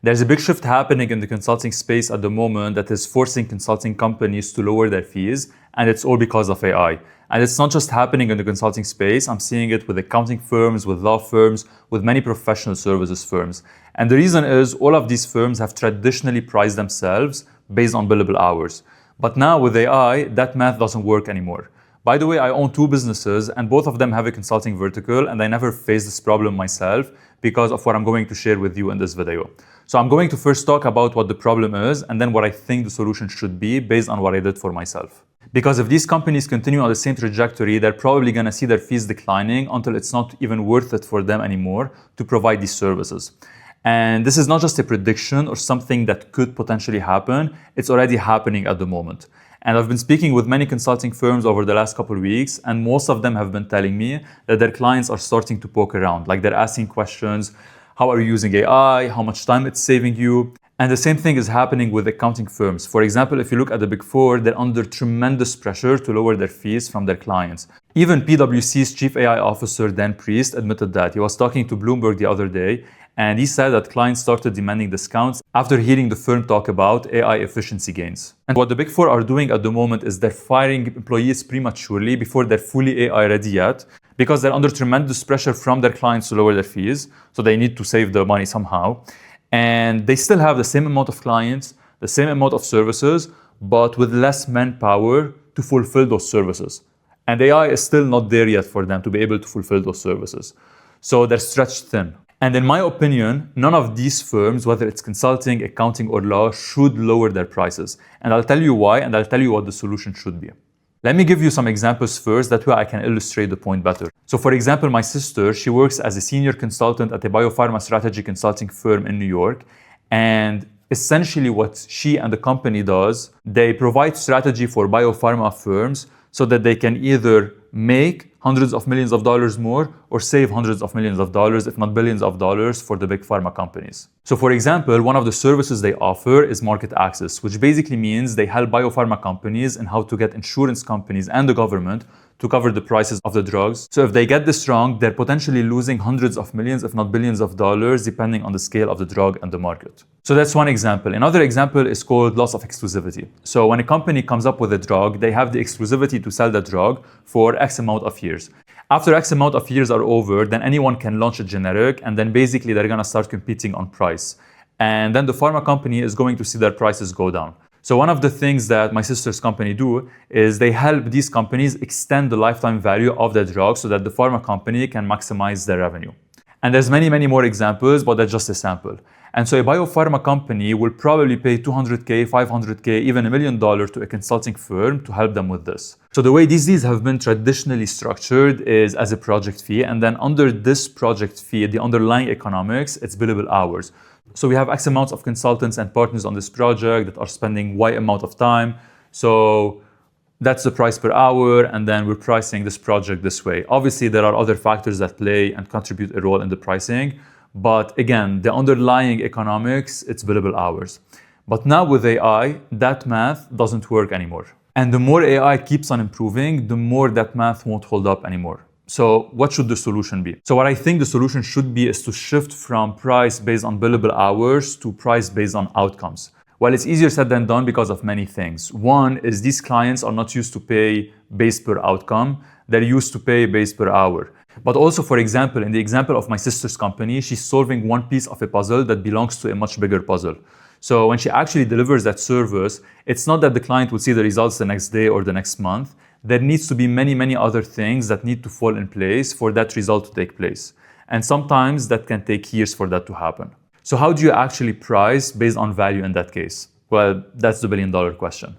There's a big shift happening in the consulting space at the moment that is forcing consulting companies to lower their fees, and it's all because of AI. And it's not just happening in the consulting space. I'm seeing it with accounting firms, with law firms, with many professional services firms. And the reason is all of these firms have traditionally priced themselves based on billable hours. But now with AI, that math doesn't work anymore. By the way, I own two businesses and both of them have a consulting vertical, and I never faced this problem myself because of what I'm going to share with you in this video. So I'm going to first talk about what the problem is and then what I think the solution should be based on what I did for myself. Because if these companies continue on the same trajectory, they're probably going to see their fees declining until it's not even worth it for them anymore to provide these services. And this is not just a prediction or something that could potentially happen, it's already happening at the moment. And I've been speaking with many consulting firms over the last couple of weeks, and most of them have been telling me that their clients are starting to poke around. Like they're asking questions, how are you using AI? How much time it's saving you? And the same thing is happening with accounting firms. For example, if you look at the Big Four, they're under tremendous pressure to lower their fees from their clients. Even PwC's Chief AI Officer, Dan Priest, admitted that. He was talking to Bloomberg the other day, and he said that clients started demanding discounts after hearing the firm talk about AI efficiency gains. And what the Big Four are doing at the moment is they're firing employees prematurely before they're fully AI ready yet, because they're under tremendous pressure from their clients to lower their fees. So they need to save the money somehow. And they still have the same amount of clients, the same amount of services, but with less manpower to fulfill those services. And AI is still not there yet for them to be able to fulfill those services. So they're stretched thin. And in my opinion, none of these firms, whether it's consulting, accounting, or law, should lower their prices. And I'll tell you why, and I'll tell you what the solution should be. Let me give you some examples first, that way I can illustrate the point better. So for example, my sister, she works as a senior consultant at a biopharma strategy consulting firm in New York. And essentially what she and the company does, they provide strategy for biopharma firms so that they can either make hundreds of millions of dollars more or save hundreds of millions of dollars, if not billions of dollars, for the big pharma companies. So for example, one of the services they offer is market access, which basically means they help biopharma companies in how to get insurance companies and the government to cover the prices of the drugs. So if they get this wrong, they're potentially losing hundreds of millions, if not billions of dollars, depending on the scale of the drug and the market. So that's one example. Another example is called loss of exclusivity. So when a company comes up with a drug, they have the exclusivity to sell the drug for X amount of years. After X amount of years are over, then anyone can launch a generic, and then basically they're gonna start competing on price. And then the pharma company is going to see their prices go down. So one of the things that my sister's company do is they help these companies extend the lifetime value of their drug so that the pharma company can maximize their revenue. And there's many, many more examples, but that's just a sample. And so a biopharma company will probably pay $200K, $500K, even $1 million to a consulting firm to help them with this. So the way these deals have been traditionally structured is as a project fee. And then under this project fee, the underlying economics, it's billable hours. So we have X amounts of consultants and partners on this project that are spending Y amount of time. So that's the price per hour, and then we're pricing this project this way. Obviously, there are other factors that play and contribute a role in the pricing. But again, the underlying economics, it's billable hours. But now with AI, that math doesn't work anymore. And the more AI keeps on improving, the more that math won't hold up anymore. So what should the solution be? So what I think the solution should be is to shift from price based on billable hours to price based on outcomes. Well, it's easier said than done because of many things. One is these clients are not used to pay base per outcome. They're used to pay base per hour. But also, for example, in the example of my sister's company, she's solving one piece of a puzzle that belongs to a much bigger puzzle. So when she actually delivers that service, it's not that the client will see the results the next day or the next month. There needs to be many, many other things that need to fall in place for that result to take place. And sometimes that can take years for that to happen. So how do you actually price based on value in that case? Well, that's the billion-dollar question.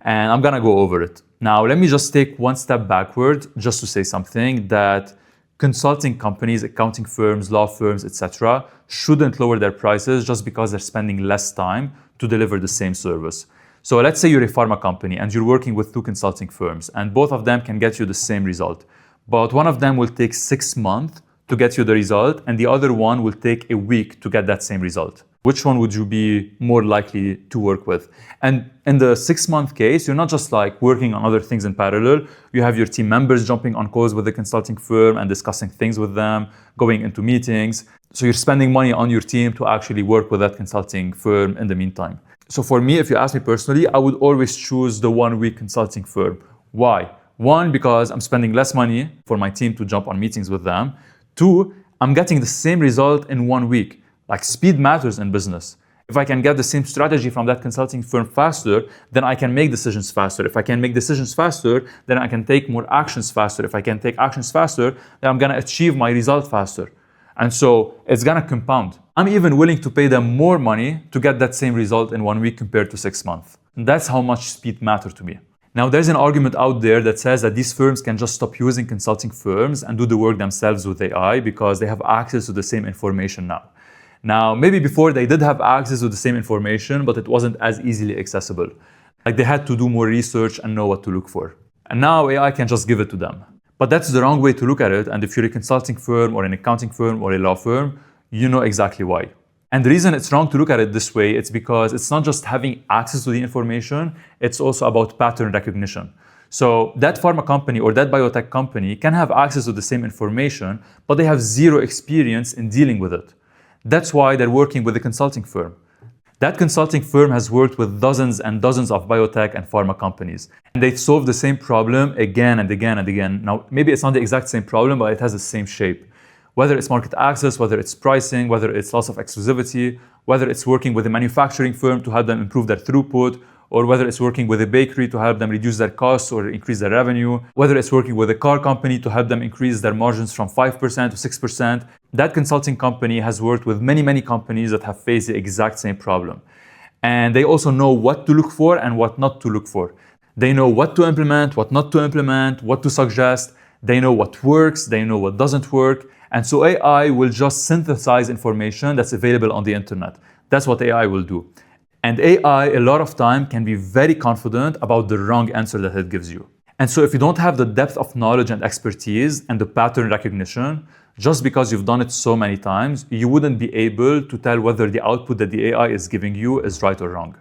And I'm gonna go over it. Now, let me just take one step backward just to say something that consulting companies, accounting firms, law firms, etc. shouldn't lower their prices just because they're spending less time to deliver the same service. So let's say you're a pharma company and you're working with two consulting firms, and both of them can get you the same result. But one of them will take 6 months to get you the result, and the other one will take a week to get that same result. Which one would you be more likely to work with? And in the 6-month case, you're not just like working on other things in parallel. You have your team members jumping on calls with the consulting firm and discussing things with them, going into meetings. So you're spending money on your team to actually work with that consulting firm in the meantime. So for me, if you ask me personally, I would always choose the 1 week consulting firm. Why? One, because I'm spending less money for my team to jump on meetings with them. Two, I'm getting the same result in 1 week. Like, speed matters in business. If I can get the same strategy from that consulting firm faster, then I can make decisions faster. If I can make decisions faster, then I can take more actions faster. If I can take actions faster, then I'm gonna achieve my result faster. And so it's gonna compound. I'm even willing to pay them more money to get that same result in 1 week compared to 6 months. And that's how much speed matters to me. Now, there's an argument out there that says that these firms can just stop using consulting firms and do the work themselves with AI because they have access to the same information now. Now, maybe before they did have access to the same information, but it wasn't as easily accessible. Like, they had to do more research and know what to look for. And now AI can just give it to them. But that's the wrong way to look at it. And if you're a consulting firm or an accounting firm or a law firm, you know exactly why. And the reason it's wrong to look at it this way, it's because it's not just having access to the information, it's also about pattern recognition. So that pharma company or that biotech company can have access to the same information, but they have zero experience in dealing with it. That's why they're working with a consulting firm. That consulting firm has worked with dozens and dozens of biotech and pharma companies. And they solve the same problem again and again and again. Now, maybe it's not the exact same problem, but it has the same shape. Whether it's market access, whether it's pricing, whether it's loss of exclusivity, whether it's working with a manufacturing firm to help them improve their throughput, or whether it's working with a bakery to help them reduce their costs or increase their revenue, whether it's working with a car company to help them increase their margins from 5% to 6%, that consulting company has worked with many, many companies that have faced the exact same problem. And they also know what to look for and what not to look for. They know what to implement, what not to implement, what to suggest. They know what works, they know what doesn't work. And so AI will just synthesize information that's available on the internet. That's what AI will do. And AI, a lot of time, can be very confident about the wrong answer that it gives you. And so if you don't have the depth of knowledge and expertise and the pattern recognition, just because you've done it so many times, you wouldn't be able to tell whether the output that the AI is giving you is right or wrong.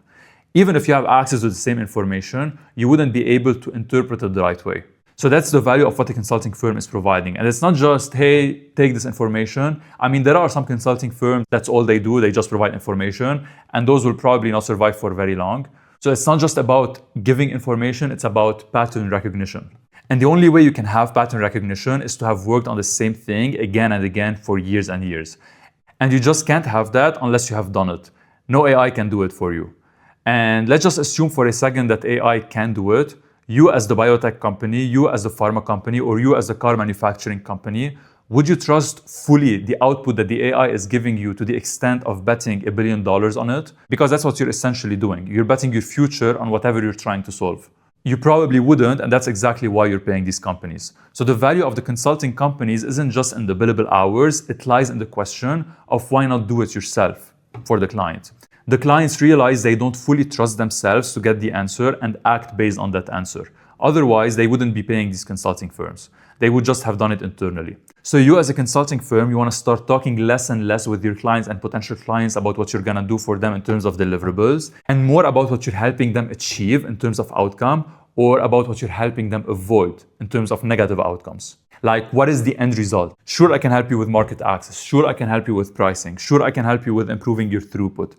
Even if you have access to the same information, you wouldn't be able to interpret it the right way. So that's the value of what a consulting firm is providing. And it's not just, hey, take this information. I mean, there are some consulting firms, that's all they do. They just provide information. And those will probably not survive for very long. So it's not just about giving information, it's about pattern recognition. And the only way you can have pattern recognition is to have worked on the same thing again and again for years and years. And you just can't have that unless you have done it. No AI can do it for you. And let's just assume for a second that AI can do it. You as the biotech company, you as the pharma company, or you as the car manufacturing company, would you trust fully the output that the AI is giving you to the extent of betting $1 billion on it? Because that's what you're essentially doing. You're betting your future on whatever you're trying to solve. You probably wouldn't, and that's exactly why you're paying these companies. So the value of the consulting companies isn't just in the billable hours, it lies in the question of why not do it yourself for the client. The clients realize they don't fully trust themselves to get the answer and act based on that answer. Otherwise, they wouldn't be paying these consulting firms. They would just have done it internally. So you as a consulting firm, you want to start talking less and less with your clients and potential clients about what you're going to do for them in terms of deliverables, and more about what you're helping them achieve in terms of outcome, or about what you're helping them avoid in terms of negative outcomes. Like, what is the end result? Sure, I can help you with market access. Sure, I can help you with pricing. Sure, I can help you with improving your throughput.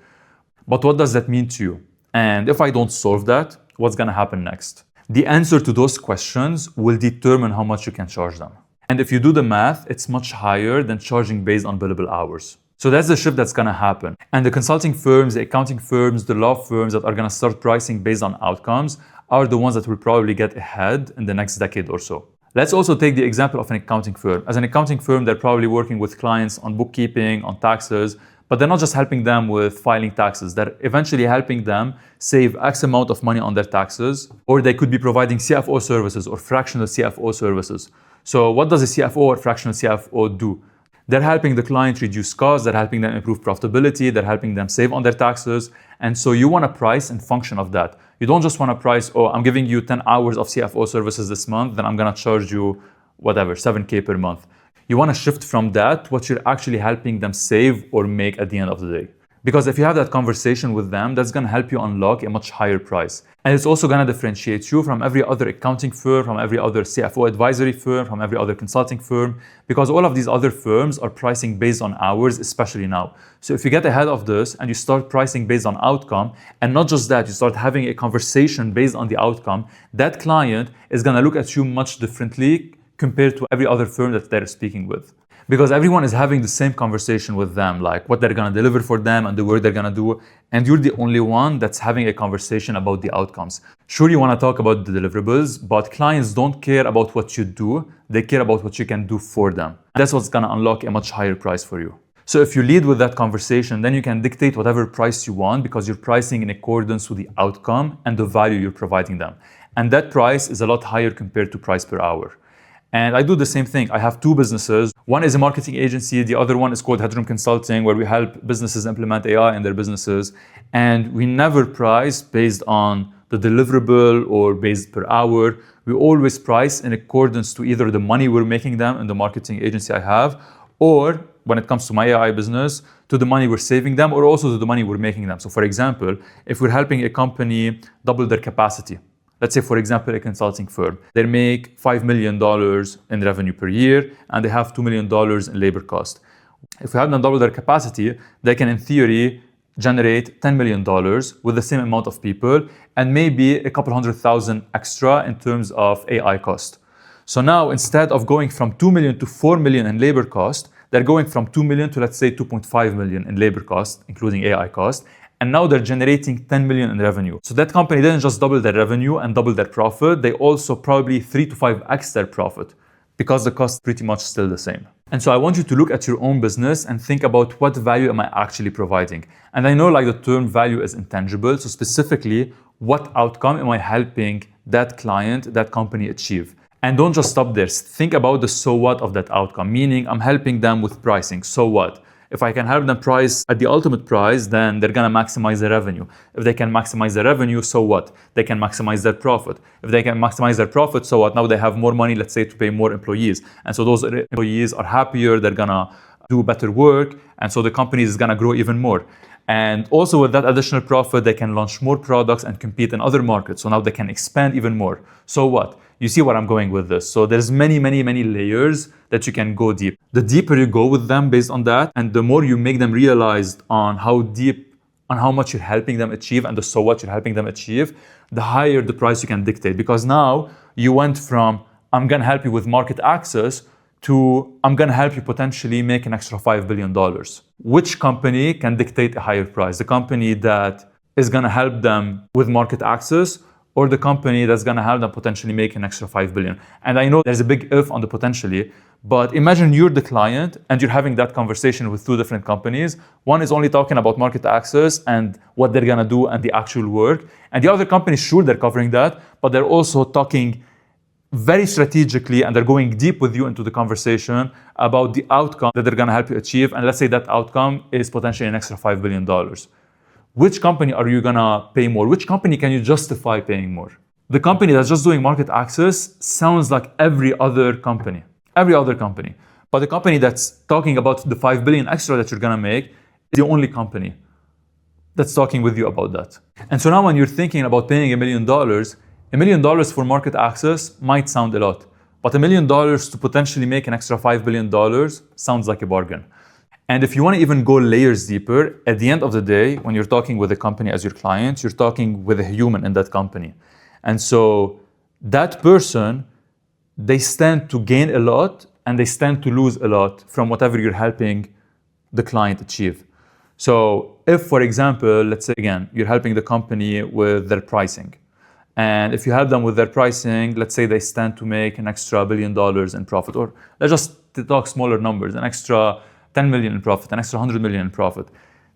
But what does that mean to you? And if I don't solve that, what's going to happen next? The answer to those questions will determine how much you can charge them. And if you do the math, it's much higher than charging based on billable hours. So that's the shift that's going to happen. And the consulting firms, the accounting firms, the law firms that are going to start pricing based on outcomes are the ones that will probably get ahead in the next decade or so. Let's also take the example of an accounting firm. As an accounting firm, they're probably working with clients on bookkeeping, on taxes, but they're not just helping them with filing taxes. They're eventually helping them save X amount of money on their taxes, or they could be providing CFO services or fractional CFO services. So what does a CFO or fractional CFO do? They're helping the client reduce costs, they're helping them improve profitability, they're helping them save on their taxes. And so you want to price in function of that. You don't just want to price, oh, I'm giving you 10 hours of CFO services this month, then I'm going to charge you whatever, 7K per month. You want to shift from that to what you're actually helping them save or make at the end of the day. Because if you have that conversation with them, that's going to help you unlock a much higher price. And it's also going to differentiate you from every other accounting firm, from every other CFO advisory firm, from every other consulting firm, because all of these other firms are pricing based on hours, especially now. So if you get ahead of this and you start pricing based on outcome, and not just that, you start having a conversation based on the outcome, that client is going to look at you much differently compared to every other firm that they're speaking with. Because everyone is having the same conversation with them, like what they're gonna deliver for them and the work they're gonna do. And you're the only one that's having a conversation about the outcomes. Sure, you wanna talk about the deliverables, but clients don't care about what you do. They care about what you can do for them. That's what's gonna unlock a much higher price for you. So if you lead with that conversation, then you can dictate whatever price you want because you're pricing in accordance with the outcome and the value you're providing them. And that price is a lot higher compared to price per hour. And I do the same thing. I have two businesses. One is a marketing agency. The other one is called Headroom Consulting, where we help businesses implement AI in their businesses. And we never price based on the deliverable or based per hour. We always price in accordance to either the money we're making them in the marketing agency I have, or when it comes to my AI business, to the money we're saving them, or also to the money we're making them. So for example, if we're helping a company double their capacity, let's say, for example, a consulting firm. They make $5 million in revenue per year, and they have $2 million in labor cost. If we have them double their capacity, they can, in theory, generate $10 million with the same amount of people, and maybe a couple $100,000 extra in terms of AI cost. So now, instead of going from $2 million to $4 million in labor cost, they're going from $2 million to, let's say, $2.5 million in labor cost, including AI cost. And now they're generating $10 million in revenue. So that company didn't just double their revenue and double their profit, they also probably 3 to 5x their profit because the cost is pretty much still the same. And so I want you to look at your own business and think about what value am I actually providing. And I know like the term value is intangible, so specifically, what outcome am I helping that client, that company achieve? And don't just stop there. Think about the so what of that outcome, meaning I'm helping them with pricing, so what? If I can help them price at the ultimate price, then they're gonna maximize their revenue. If they can maximize their revenue, so what? They can maximize their profit. If they can maximize their profit, so what? Now they have more money, let's say, to pay more employees. And so those employees are happier, they're gonna do better work, and so the company is gonna grow even more. And also with that additional profit, they can launch more products and compete in other markets. So now they can expand even more. So what? You see where I'm going with this. So there's many layers that you can go deep. The deeper you go with them based on that, and the more you make them realize on how deep, on how much you're helping them achieve and the so what you're helping them achieve, the higher the price you can dictate. Because now you went from, I'm gonna help you with market access to, I'm gonna help you potentially make an extra $5 billion. Which company can dictate a higher price? The company that is gonna help them with market access, or the company that's gonna help them potentially make an extra $5 billion. And I know there's a big if on the potentially, but imagine you're the client and you're having that conversation with two different companies. One is only talking about market access and what they're gonna do and the actual work. And the other company, sure, they're covering that, but they're also talking very strategically and they're going deep with you into the conversation about the outcome that they're gonna help you achieve. And let's say that outcome is potentially an extra $5 billion. Which company are you gonna pay more? Which company can you justify paying more? The company that's just doing market access sounds like every other company. But the company that's talking about the $5 billion extra that you're gonna make is the only company that's talking with you about that. And so now when you're thinking about paying $1 million, $1 million for market access might sound a lot, but $1 million to potentially make an extra $5 billion sounds like a bargain. And if you want to even go layers deeper, at the end of the day, when you're talking with a company as your client, you're talking with a human in that company. And so that person, they stand to gain a lot and they stand to lose a lot from whatever you're helping the client achieve. So if, for example, let's say again, you're helping the company with their pricing. And if you help them with their pricing, let's say they stand to make an extra $1 billion in profit, or let's just talk smaller numbers, an extra 10 million in profit, an extra 100 million in profit.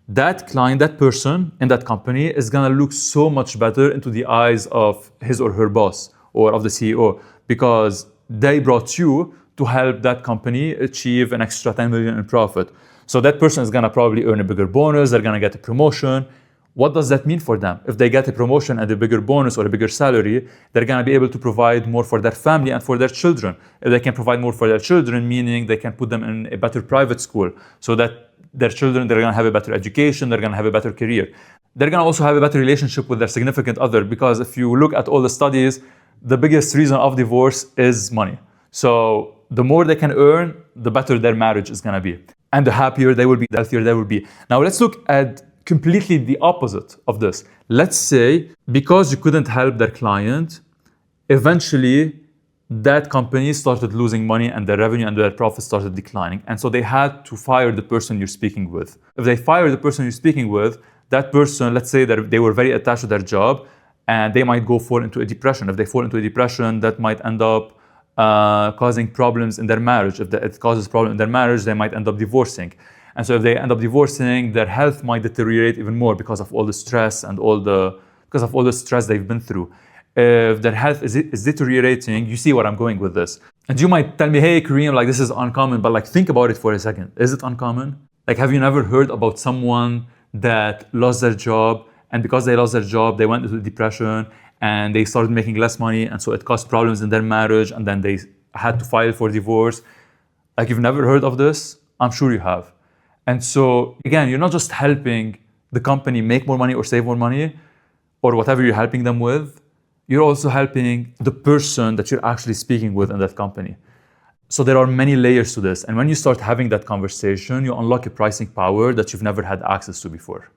That client, that person in that company is gonna look so much better into the eyes of his or her boss or of the CEO because they brought you to help that company achieve an extra 10 million in profit. So that person is gonna probably earn a bigger bonus, they're gonna get a promotion. What does that mean for them? If they get a promotion and a bigger bonus or a bigger salary, they're gonna be able to provide more for their family and for their children. If they can provide more for their children, meaning they can put them in a better private school so that their children, they're going to have a better education, they're going to have a better career. They're going to also have a better relationship with their significant other, because if you look at all the studies, the biggest reason of divorce is money. So the more they can earn, the better their marriage is going to be. And the happier they will be, the healthier they will be. Now let's look at completely the opposite of this. Let's say because you couldn't help their client, eventually that company started losing money and their revenue and their profits started declining. And so they had to fire the person you're speaking with. If they fire the person you're speaking with, that person, let's say that they were very attached to their job, and they might fall into a depression. If they fall into a depression, that might end up causing problems in their marriage. If it causes problems in their marriage, they might end up divorcing. And so if they end up divorcing, their health might deteriorate even more because of all the stress and because of all the stress they've been through. If their health is deteriorating, you see where I'm going with this. And you might tell me, hey, Karim, like this is uncommon, but like think about it for a second. Is it uncommon? Like, have you never heard about someone that lost their job, and because they lost their job, they went into depression and they started making less money, and so it caused problems in their marriage, and then they had to file for divorce? Like, you've never heard of this? I'm sure you have. And so again, you're not just helping the company make more money or save more money or whatever you're helping them with, you're also helping the person that you're actually speaking with in that company. So there are many layers to this. And when you start having that conversation, you unlock a pricing power that you've never had access to before.